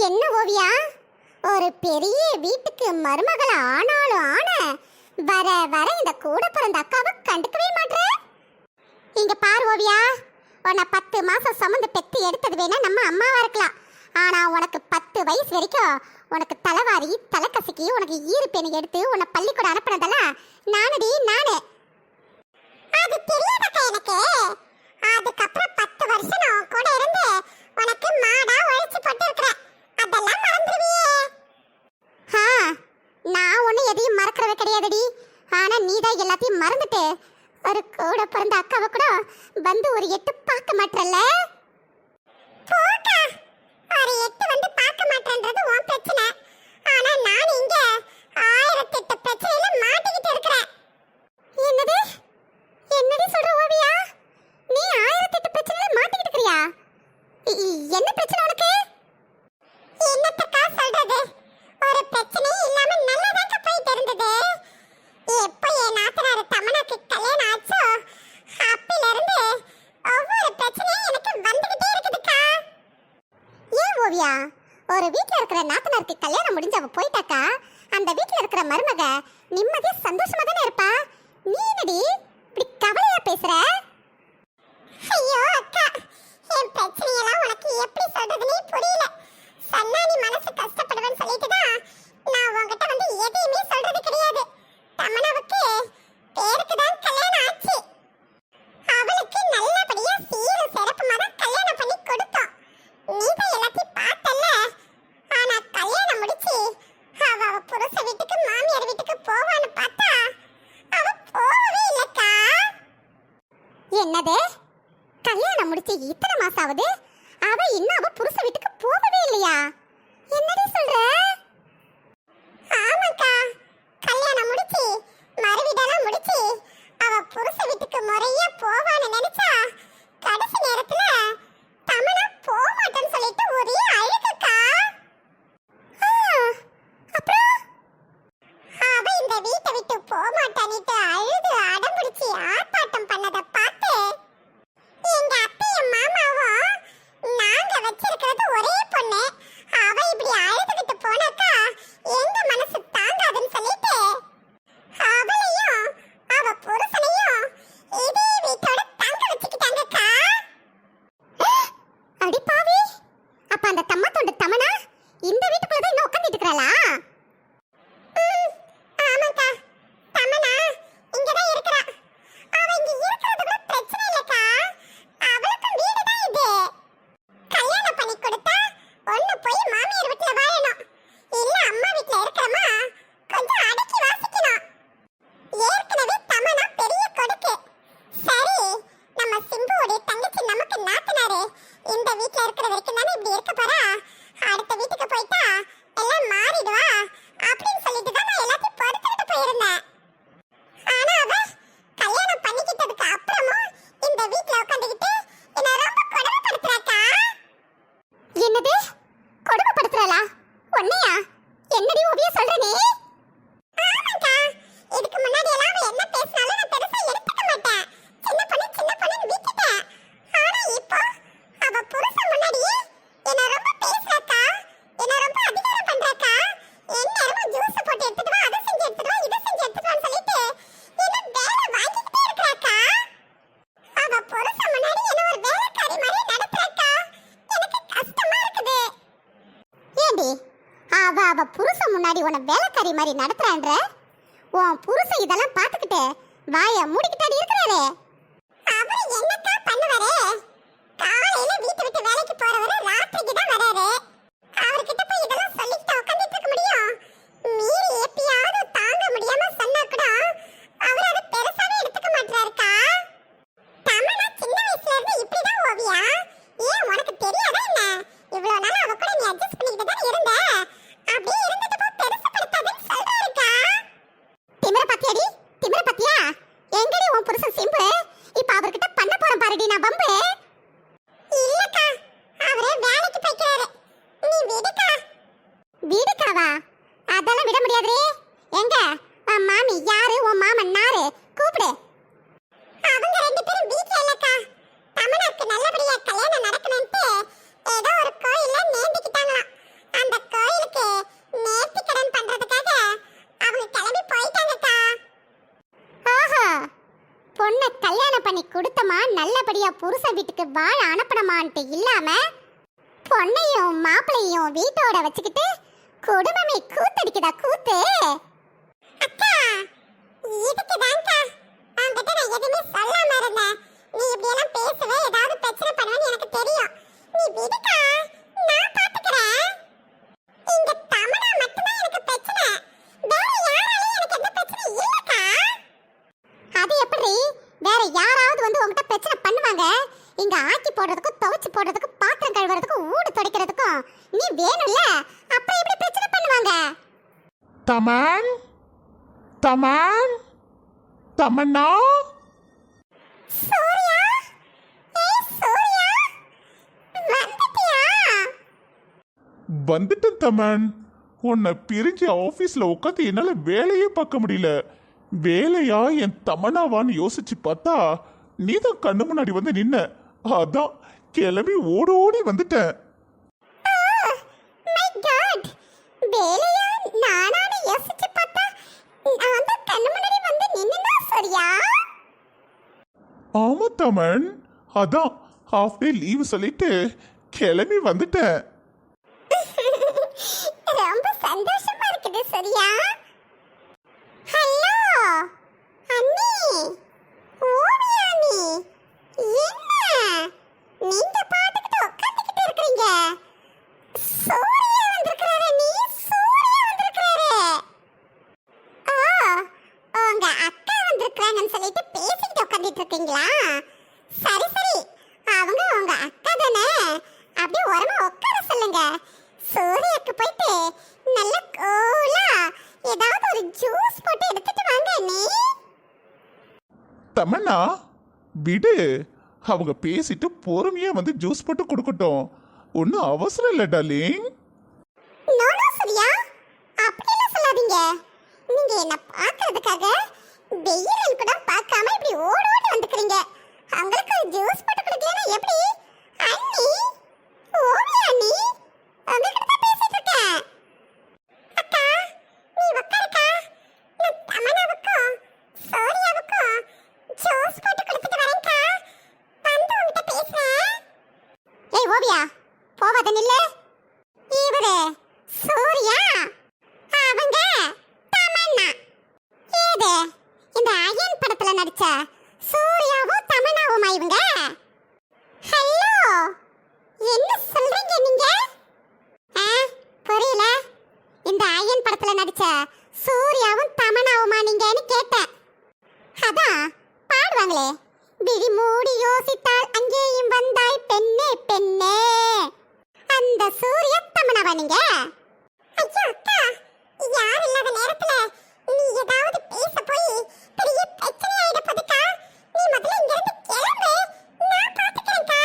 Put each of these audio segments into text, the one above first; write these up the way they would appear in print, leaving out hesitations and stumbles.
என்ன ஓவியா, ஒரு பெரிய வீட்டுக்கு மருமகள் ஆனாலும் ஆன வர வர இந்த கூட பிறந்த அக்காவை கண்டுக்கவே மாட்டே. இங்க பாரு ஓவியா, உன்னை 10 மாசம் சுமந்து பெத்து எடுத்தது வேணா நம்ம அம்மாவா இருக்கலாம். ஆனா உனக்கு 10 வயசு வரைக்கும் உனக்கு தலைவாரி தலைக்கசிக்கி உனக்கு ஈருப்பேனை எடுத்து உன்னை பள்ளிக்கூடம் அனுப்பினதெல்லாம் நானு. அது தெரியாதக்கா எனக்கு. அதுக்கப்புறம் 10 வருஷம் நான் கூட இருந்து உனக்கு மாடா உழைச்சு போட்டு இருக்கிறேன். அதெல்லாம் மறந்துடுவியே. நான் ஒன்னும் எதையும் மறக்கறவே கிடையாதுடி. ஆனா நீ தான் எல்லாத்தையும் மறந்துட்டு ஒரு கூட பிறந்த அக்காவை கூட வந்து ஒரு எட்டு பார்க்க மாட்டறல்ல. போக்கா, ஒரு எட்டு வந்து பார்க்க மாட்டேன்றது உன் பிரச்சனை. ஆனா நான் இங்க 1008 பிரச்சனையில மாட்டிக்கிட்டு இருக்கிறேன். என்னடி சொல்ற ஓவியா? நீ 1008 பிரச்சனையில மாட்டிக்கிட்டு இருக்கறியா? என்ன பிரச்சனை உனக்கு? என்னத்தக்கா சொல்றது? ஒரு பிரச்சனையும் இல்லாம நல்லதாக்க போயிட்டு இருந்தது. எப்போ என் நாத்தனார் தமனாக்கு கல்யாணம் ஆச்சோ அப்பையில இருந்து ஒவ்வொரு பிரச்சனையும் எனக்கு வந்துகிட்டே இருக்குதுக்கா. ஏன் ஓவியா, ஒரு வீட்ல இருக்கிற நாத்தனாருக்கு கல்யாணம் முடிஞ்சு அவ போயிட்டாக்கா அந்த வீட்ல இருக்கிற மருமக நிம்மதியா சந்தோஷமா தானே இருப்பா. நீ என்னடி இப்படி கவலையா பேசுற? ஐயோ அக்கா, என் பிரச்சனையெல்லாம் உனக்கு எப்படி சொல்றதுன்னே புரியல. சொன்னா நீ மனசு கஷ்டப்படுவேன்னு சொல்லிட்டு தான் நான் உன்கிட்ட வந்து எதையுமே சொல்றது கிடையாது. தமனாவுக்கு பேருக்கு தான் கல்யாணம் ஆச்சு. அவளுக்கு நல்லபடியா சீரும் சிறப்புமா தான் கல்யாணம் பண்ணி கொடுத்தோம். நீ தான் எல்லாத்தையும் பார்த்தல்ல. ஆனா கல்யாணம் முடிச்சு அவ புருஷ வீட்டுக்கு மாமியார் வீட்டுக்கு போவான்னு பார்த்தா அவ போகவே இல்லக்கா. என்னது, கல்யாணம் முடிச்சு இத்தனை மாசம் ஆகுது, அவ இன்னும் அவ புருஷ வீட்டுக்கு போகவே இல்லையா? என்னடி சொல்ற? ஆமாக்கா, கல்யாணம் முடிச்சு மறுவீடெல்லாம் முடிச்சு அவ புருஷ வீட்டுக்கு முறையா போவான்னு நினைச்சா கடைசி நேரத்துல தமனா போக மாட்டேன்னு சொல்லிட்டு ஒரே அழுகக்கா. அப்புறம் அவ இந்த வீட்டை விட்டு போக மாட்டானிட்டு அழுது அடம் பிடிச்சி ஆர்ப்பாட்டம் பண்ணதை பார்த்து எங்க அத்தையும் மாமாவும் நாங்க வச்சிருக்கிறது ஒரே பொண்ணு, அவ இப்படி அழுதுகிட்டு போனாக்கா எங்க மனசு தாங்காதுன்னு சொல்லிட்டு அவளையும் அவ புருஷனையும் இதே வீட்டோட தங்க வச்சுக்கிட்டாங்கக்கா. அடி பாவி, அப்ப அந்த தம்மா தொண்டு தமனா இந்த வீட்டுக்குள்ள தான் இன்னும் உட்கார்ந்துட்டு இருக்கறாளா? ஆமாக்கா, தமனா இங்கதான் இருக்கறா. அவ இங்க இருக்கிறது கூட பிரச்சனை இல்லக்கா, அவளுக்கு வீடு தான் இது. கல்யாணம் பண்ணி கொடுத்தா ஒண்ணு போய் மாமியார் வீட்ல வாழணும், இல்ல அம்மா வீட்ல இருக்கறமா கொஞ்சம் அடக்கி வாசிக்கணும். ஏற்கனவே தமனா பெரிய கொடுக்கு. சரி, நம்ம சிம்புவோட தங்கச்சி நமக்கு நாத்தனாரு இந்த வீட்ல இருக்கிற வரைக்கும் தானே இப்படி இருக்க போறா. அடுத்த வீட்டுக்கு போயிட்டா எல்லாம் மாறிடுவா அப்படின்னு சொல்லிட்டு தான் நான் எல்லாத்தையும் பொறுத்துக்கிட்டு போயிருந்தேன். ஆனா அவ கல்யாணம் பண்ணிக்கிட்டதுக்கு அப்புறமும் இந்த வீட்ல உட்காந்துக்கிட்டு என்ன ரொம்ப கொடுமைப்படுத்துறாக்கா. என்னது, கொடுமைப்படுத்துறாளா? உன்னையா? என்னடி ஓவியா சொல்ற நீ? ஆமாக்கா, இதுக்கு முன்னாடி எல்லாம் அவ என்ன பேசினாலும் நான் பெருசா எடுத்துக்க மாட்டேன். சின்ன பொண்ணுன்னு விட்டுட்டேன். ஆனா இப்போ அவ புருஷன் முன்னாடியே என்ன ரொம்ப பேசுறாக்கா, என்ன ரொம்ப அதிகாரம் பண்றாக்கா. எல்லாரும் ஜூஸ் போட்டு எடுத்துட்டு வா, அதை செஞ்சு எடுத்துட்டு வா, இதை செஞ்சு எடுத்துட்டு வான்னு சொல்லிட்டு என்ன வேலை வாங்கிக்கிட்டே இருக்கறாக்கா. அவ புருஷன் முன்னாடி என்ன ஒரு வேலைக்காரி மாதிரி நடத்துறாக்கா. எனக்கு கஷ்டமா இருக்குது. ஏண்டி, அவ புருஷன் முன்னாடி உன்னை வேலைக்காரி மாதிரி நடத்துறான்ற? உன் புருஷன் இதெல்லாம் பார்த்துக்கிட்டு வாயை மூடிக்கிட்டாடி இருக்கிறாரே. அவரு என்னக்கா பண்ணுவாரு? காலையில வீட்டை விட்டு வேலைக்கு போறவரு ராத்திரிக்கு தான் வராரு. அவர்கிட்ட போய் இதெல்லாம் சொல்லிட்டு உட்கார்ந்துட்டு இருக்க முடியும்? மீறி எப்பயாவது தாங்க முடியாம சொன்னா கூட அவர் அதை பெருசாவே எடுத்துக்க மாட்டாருக்கா. தமனா சின்ன வயசுல இருந்து இப்படிதான் ஓவியா. ஏன் உனக்கு தெரியாதா என்ன? இவ்வளவு நாள் அவ கூட நீ அட்ஜஸ்ட் பண்ணிக்கிட்டு தான் இருந்த. அப்படியே இருந்துட்டு போ, பெருசுப்படுத்தாதன்னு சொல்றாருக்கா. திமிர பாத்தியாடி, திமிர பாத்தியா? எங்கடி உன் புருஷன் சிம்பு? இப்ப அவர்கிட்ட பண்ண போறேன் பாருடி நான் பம்பு. இல்லக்கா, அவரே வேலைக்கு போய்க்கிறாரு. நீ விடுக்கா. விடுக்காவா? அதெல்லாம் விட முடியாதுரே. எங்க உன் மாமி யாரு, உன் மாமன் நாரு? கூப்பிடு. அவங்க 2 பேரும் வீட்ல இல்லக்கா. தமனாக்கு நல்லபடியா கல்யாணம் நடக்கணும்னு ஏதோ ஒரு கோயில்ல நேர்ந்துக்கிட்டாங்களாம். நல்லபடியா புருஷன் வீட்டுக்கு வாழ அனுப்பணுமான்ட்டு இல்லாம பொண்ணையும் மாப்பிளையும் வீட்டோட வச்சுக்கிட்டு குடும்பமே கூத்தடிக்குதா கூத்து. அக்கா இதுக்கு தான்க்கா அவங்கிட்ட நான் எதுவுமே சொல்லாம இருந்தேன். நீ இப்படி எல்லாம் பேசுவே ஏதாவது பிரச்சனை பண்ணுவேன்னு எனக்கு தெரியும். நீ விடுக்கா, நான் பாத்துக்கிறேன். இந்த தமனா மட்டும்தான் எனக்கு பிரச்சனை, வேற யாராலையும் எனக்கு எந்த பிரச்சனை இல்லக்கா. அது எப்படி வேற யாராவது வந்து உங்ககிட்ட பிரச்சனை பண்ணுவாங்க? இங்க ஆக்கி போடுறதுக்கும் துவைச்சு போடுறதுக்கும் பாத்திரம் கழுவுறதுக்கும் ஊடு துடைக்கிறதுக்கும் நீ வேணும்ல, அப்புறம் எப்படி பிரச்சனை பண்ணுவாங்க? தமன் தமன் தமன்னா சூர்யா, ஏய் சூர்யா, வந்துட்டியா? வந்துட்டேன் தமன். உன்னை பிரிஞ்சு ஆஃபீஸில் உட்காந்து என்னால் வேலையே பார்க்க முடியல. வேலையா என் தமன்னாவான்னு யோசிச்சு பார்த்தா நீ தான் கண்ணு முன்னாடி வந்து நின்ன. அதான் கிளம்பி ஓடோடி வந்துட்டேன். மை காட், வேலையா நானானு யோசிச்சு பார்த்தா நான் தான் கண்ணு முன்னாடி வந்து நின்னுனா சூர்யா. ஆமா தமன், அதான் ஹாஃப் டே லீவு சொல்லிட்டு கிளம்பி வந்துட்டேன். ரொம்ப சந்தோஷமா இருக்குது சூர்யா. ஹலோ அண்ணி, ஓவியா அண்ணி, என்ன நீங்க பாட்டுக்கிட்டு உட்காந்துக்கிட்டு இருக்கீங்க? சூர்யா வந்திருக்கிறாரு அண்ணி, சூர்யா வந்திருக்கிறாரு. ஓ, உங்க அக்கா வந்திருக்காங்கன்னு சொல்லிட்டு பேசிக்கிட்டு உட்காந்துட்டு இருக்கீங்களா? சரி சரி, அவங்க உங்க அக்கா தானே, அப்படியே ஓரமா உட்கார சொல்லுங்க. சூர்யாக்கு போயிட்டு நல்ல கூலா ஏதாவது ஒரு ஜூஸ் போட்டு எடுத்துட்டு வாங்க நீ. தமன்னா விடு, அவங்க பேசிட்டு பொறுமையா வந்து ஜூஸ் போட்டு கொடுக்கட்டும். ஒன்றும் அவசரம் இல்லை டார்லிங். நோ நோ சூர்யா, அப்படியெல்லாம் சொல்லாதீங்க. நீங்க என்ன பார்க்கறதுக்காக வெயிலில் கூட பார்க்காம இப்படி ஓடி ஓடி வந்துக்கிறீங்க. அவங்களுக்கு ஒரு ஜூஸ் போட்டு கொடுக்கலன்னா எப்படி? அண்ணி, ஓவியா அண்ணி, உங்ககிட்ட தான் பேசிட்டு இருக்கேன். அக்கா நீ உட்காருக்கா, நான் தமனாவுக்கும் சூர்யாவுக்கும் ஜூஸ் போட்டு கொடுத்துட்டு வரேன்க்கா. வந்து உன்கிட்ட பேசுறேன். ஏய் ஓவியா, போவாத நில்லு. இவரு சூர்யா, அவங்க தமன்னா. ஏது இந்த அயன் படத்துல நடிச்ச சூர்யாவும் தமன்னாவுமா இவங்க? ஹலோ, என்ன சொல்றீங்க நீங்க? புரியல. இந்த அயன் படத்துல நடிச்ச சூர்யாவும் தமன்னாவுமா நீங்கன்னு கேட்டேன். அதான் பாடுவாங்களே, விழி மூடி யோசித்தால் அங்கேயும் வந்தாய் பெண்ணே பெண்ணே, அந்த சூரிய தமன்னாவா நீங்க? ஐயோ அக்கா, யார் இல்லாத நேரத்துல நீ ஏதாவது பேச போய் பெரிய பிரச்சனை ஆயிட போதுக்கா. நீ முதல்ல இங்க இருந்து கிளம்பு, நான் பாத்துக்கிறேன்க்கா.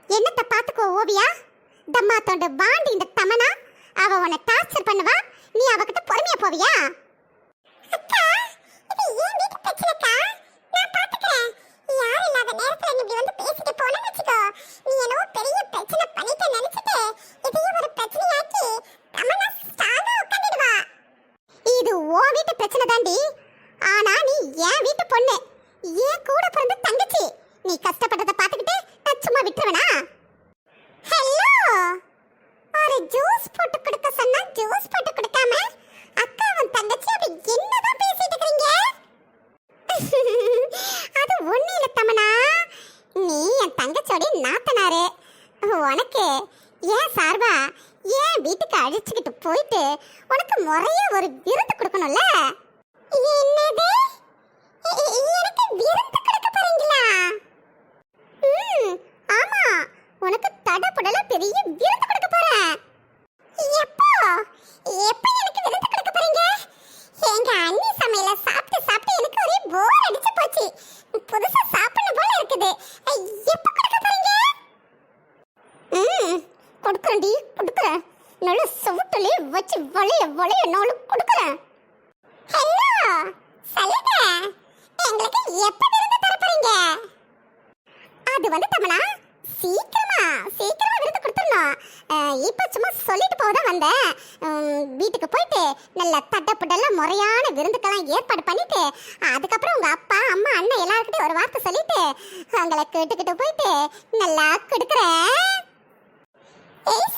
என்னத்த பாத்துக்கோ ஓவியா, தம்மா தொண்டு வாண்டி இந்த தமனா. அவ உன்னை டார்ச்சர் பண்ணுவா, நீ அவகிட்ட பொறுமையா போவியா? அக்கா இது ஏன் வீட்டு பிரச்சனைக்கா, நான் பாத்துக்கிறேன். யார் இல்லாத நேரத்துல நீ இப்படி வந்து பேசிட்டு போனேன்னு வச்சுக்கோ, நீ என்னவோ பெரிய பிரச்சனை பண்ணிட்டு நினைச்சிட்டு இதையும் ஒரு பிரச்சனையாக்கி தமனா ஸ்ட்ராங்கா உட்காந்துடுவா. இது உன் வீட்டு பிரச்சனை தாண்டி, ஆனா நீ என் வீட்டு பொண்ணு, என் கூட பிறந்த தங்கச்சி. நீ கஷ்டப்பட்டதை பார்த்துக்கிட்டு நான் சும்மா விட்டுருவேனா? ஹலோ, ஒரு ஜூஸ் போட்டு கொடுக்க சொன்னா ஜூஸ் போட்டு கொடுக்காம அக்காவும் தங்கச்சி அப்படி என்னதான் பேசிட்டு இருக்கீங்க? அது ஒண்ணு இல்ல தமனா, நீ என் தங்கச்சியோட நாத்தனாரு. உனக்கு ஏன் சார்பா ஏன் வீட்டுக்கு அழைச்சிக்கிட்டு போயிட்டு உனக்கு முறையா ஒரு விருந்து கொடுக்கணும்ல. என்னது, எனக்கு விருந்து கொடுக்க போறீங்களா? ஆமா, உனக்கு தடபுடல பெரிய விருந்து கொடுக்க போறேன். எப்போ எப்போ எனக்கு விருந்து கொடுக்க போறீங்க? எங்க அண்ணி சமையல சாப்பிட்டு சாப்பிட்டு எனக்கு ஒரே போர் அடிச்சு போச்சு. புதுசா சாப்பிடணும் போல இருக்குது. எப்போ கொடுக்க போறீங்க? கொடுக்குறேன்டி, கொடுக்குறேன். நல்ல சுவட்டுலே வச்சு வளைய வளைய நாளும் கொடுக்குறேன். ஹலோ சொல்லுங்க, எங்களுக்கு எப்போ விருந்து தர போறீங்க? அது வந்து தமனா சீக்கிரமா சீக்கிரமா விருந்து கொடுத்துடணும். இப்போ சும்மா சொல்லிட்டு போக தான் வந்தேன். வீட்டுக்கு போயிட்டு நல்ல தட்டப்புட்டெல்லாம் முறையான விருந்துக்கெல்லாம் ஏற்பாடு பண்ணிட்டு அதுக்கப்புறம் உங்க அப்பா அம்மா அண்ணன் எல்லாருக்கிட்டையும் ஒரு வார்த்தை சொல்லிட்டு அவங்கள கேட்டுக்கிட்டு போயிட்டு நல்லா கொடுக்குறேன். ஏய்